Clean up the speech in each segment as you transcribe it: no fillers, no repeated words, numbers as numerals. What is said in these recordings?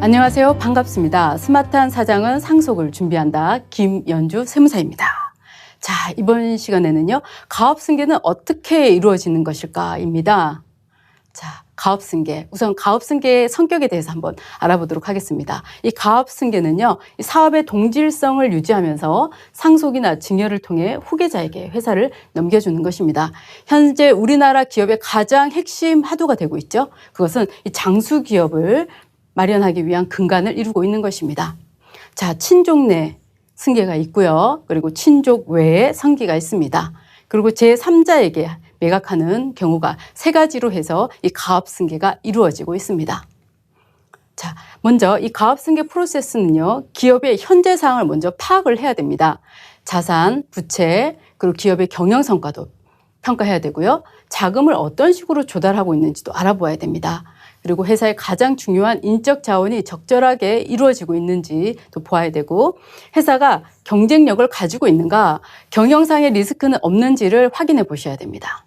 안녕하세요. 반갑습니다. 스마트한 사장은 상속을 준비한다. 김연주 세무사입니다. 자, 이번 시간에는요, 가업승계는 어떻게 이루어지는 것일까입니다. 자, 가업승계. 우선 가업승계의 성격에 대해서 한번 알아보도록 하겠습니다. 이 가업승계는요, 이 사업의 동질성을 유지하면서 상속이나 증여를 통해 후계자에게 회사를 넘겨주는 것입니다. 현재 우리나라 기업의 가장 핵심 화두가 되고 있죠. 그것은 이 장수기업을 마련하기 위한 근간을 이루고 있는 것입니다. 자, 친족 내 승계가 있고요. 그리고 친족 외에 승계가 있습니다. 그리고 제3자에게 매각하는 경우가 세 가지로 해서 이 가업승계가 이루어지고 있습니다. 자, 먼저 이 가업승계 프로세스는요, 기업의 현재 상황을 먼저 파악을 해야 됩니다. 자산, 부채, 그리고 기업의 경영 성과도 평가해야 되고요. 자금을 어떤 식으로 조달하고 있는지도 알아보아야 됩니다. 그리고 회사의 가장 중요한 인적 자원이 적절하게 이루어지고 있는지도 보아야 되고, 회사가 경쟁력을 가지고 있는가, 경영상의 리스크는 없는지를 확인해 보셔야 됩니다.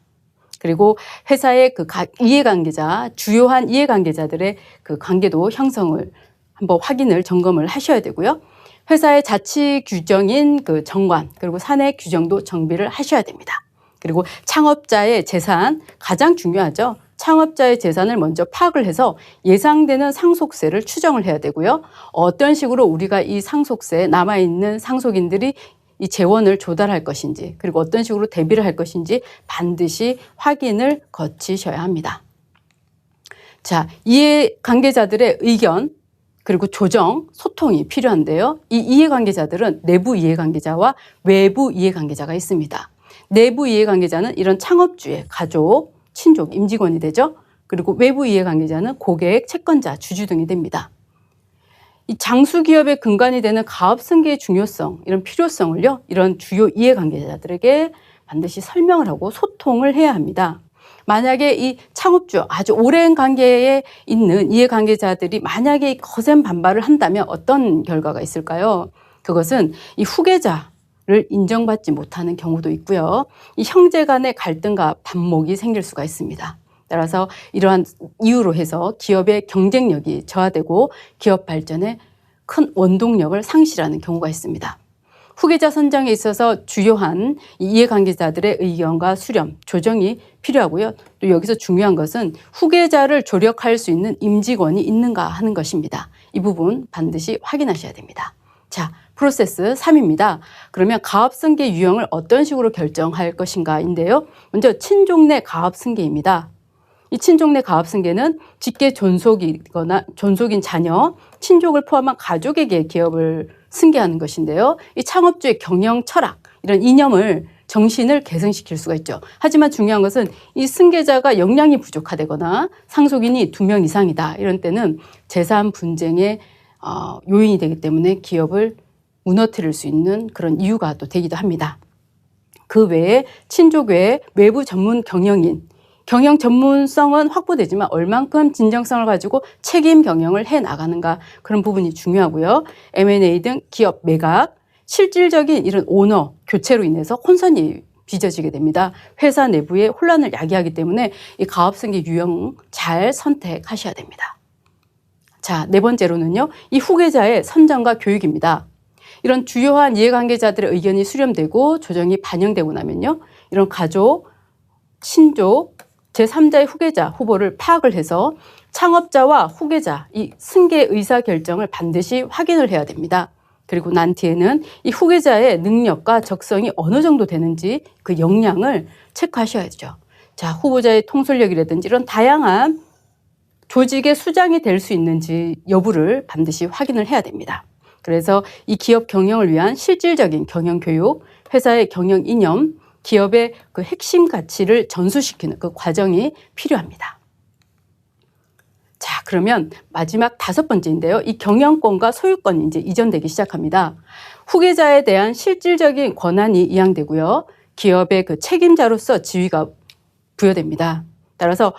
그리고 회사의 그 이해관계자, 주요한 이해관계자들의 그 관계도 형성을 한번 확인을 점검을 하셔야 되고요. 회사의 자치 규정인 그 정관, 그리고 사내 규정도 정비를 하셔야 됩니다. 그리고 창업자의 재산, 가장 중요하죠. 창업자의 재산을 먼저 파악을 해서 예상되는 상속세를 추정을 해야 되고요. 어떤 식으로 우리가 이 상속세에 남아있는 상속인들이 이 재원을 조달할 것인지, 그리고 어떤 식으로 대비를 할 것인지 반드시 확인을 거치셔야 합니다. 자, 이해관계자들의 의견, 그리고 조정, 소통이 필요한데요. 이 이해관계자들은 내부 이해관계자와 외부 이해관계자가 있습니다. 내부 이해관계자는 이런 창업주의 가족, 친족, 임직원이 되죠. 그리고 외부 이해관계자는 고객, 채권자, 주주 등이 됩니다. 이 장수기업의 근간이 되는 가업승계의 중요성, 이런 필요성을요, 이런 주요 이해관계자들에게 반드시 설명을 하고 소통을 해야 합니다. 만약에 이 창업주, 아주 오랜 관계에 있는 이해관계자들이 만약에 거센 반발을 한다면 어떤 결과가 있을까요? 그것은 이 후계자를 인정받지 못하는 경우도 있고요. 이 형제 간의 갈등과 반목이 생길 수가 있습니다. 따라서 이러한 이유로 해서 기업의 경쟁력이 저하되고 기업 발전에 큰 원동력을 상실하는 경우가 있습니다. 후계자 선정에 있어서 주요한 이해관계자들의 의견과 수렴, 조정이 필요하고요. 또 여기서 중요한 것은 후계자를 조력할 수 있는 임직원이 있는가 하는 것입니다. 이 부분 반드시 확인하셔야 됩니다. 자, 프로세스 3입니다. 그러면 가업승계 유형을 어떤 식으로 결정할 것인가인데요. 먼저 친족 내 가업승계입니다. 이 친족 내 가업승계는 직계 존속이거나 존속인 자녀, 친족을 포함한 가족에게 기업을 승계하는 것인데요. 이 창업주의 경영 철학, 이런 이념을 정신을 개선시킬 수가 있죠. 하지만 중요한 것은 이 승계자가 역량이 부족하다거나 상속인이 2명 이상이다. 이런 때는 재산 분쟁의 요인이 되기 때문에 기업을 무너뜨릴 수 있는 그런 이유가 또 되기도 합니다. 그 외에 친족 외에 외부 전문 경영인, 경영 전문성은 확보되지만 얼만큼 진정성을 가지고 책임 경영을 해 나가는가, 그런 부분이 중요하고요. M&A 등 기업 매각, 실질적인 이런 오너 교체로 인해서 혼선이 빚어지게 됩니다. 회사 내부에 혼란을 야기하기 때문에 이 가업승계 유형 잘 선택하셔야 됩니다. 자, 네 번째로는요, 이 후계자의 선정과 교육입니다. 이런 주요한 이해관계자들의 의견이 수렴되고 조정이 반영되고 나면요, 이런 가족, 친족, 제3자의 후계자 후보를 파악을 해서 창업자와 후계자 이 승계 의사결정을 반드시 확인을 해야 됩니다. 그리고 난 뒤에는 이 후계자의 능력과 적성이 어느 정도 되는지 그 역량을 체크하셔야죠. 자, 후보자의 통솔력이라든지 이런 다양한 조직의 수장이 될 수 있는지 여부를 반드시 확인을 해야 됩니다. 그래서 이 기업 경영을 위한 실질적인 경영 교육, 회사의 경영 이념, 기업의 그 핵심 가치를 전수시키는 그 과정이 필요합니다. 자, 그러면 마지막 5번째인데요. 이 경영권과 소유권이 이제 이전되기 시작합니다. 후계자에 대한 실질적인 권한이 이양되고요. 기업의 그 책임자로서 지위가 부여됩니다. 따라서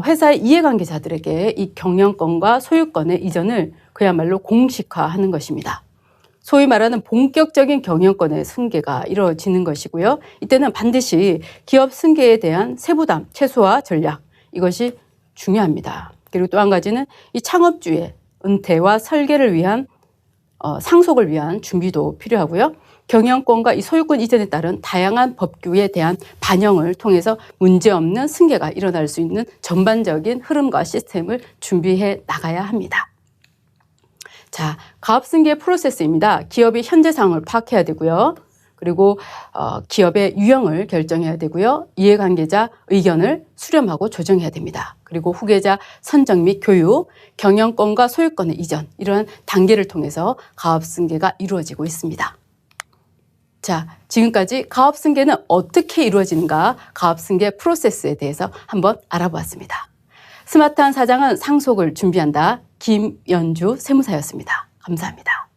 회사의 이해관계자들에게 이 경영권과 소유권의 이전을 그야말로 공식화하는 것입니다. 소위 말하는 본격적인 경영권의 승계가 이루어지는 것이고요. 이때는 반드시 기업 승계에 대한 세부담, 최소화 전략, 이것이 중요합니다. 그리고 또 한 가지는 이 창업주의 은퇴와 설계를 위한 상속을 위한 준비도 필요하고요. 경영권과 이 소유권 이전에 따른 다양한 법규에 대한 반영을 통해서 문제없는 승계가 일어날 수 있는 전반적인 흐름과 시스템을 준비해 나가야 합니다. 자, 가업승계 프로세스입니다. 기업이 현재 상황을 파악해야 되고요. 그리고 기업의 유형을 결정해야 되고요. 이해관계자 의견을 수렴하고 조정해야 됩니다. 그리고 후계자 선정 및 교육, 경영권과 소유권의 이전, 이러한 단계를 통해서 가업승계가 이루어지고 있습니다. 자, 지금까지 가업승계는 어떻게 이루어지는가, 가업승계 프로세스에 대해서 한번 알아보았습니다. 스마트한 사장은 상속을 준비한다. 김연주 세무사였습니다. 감사합니다.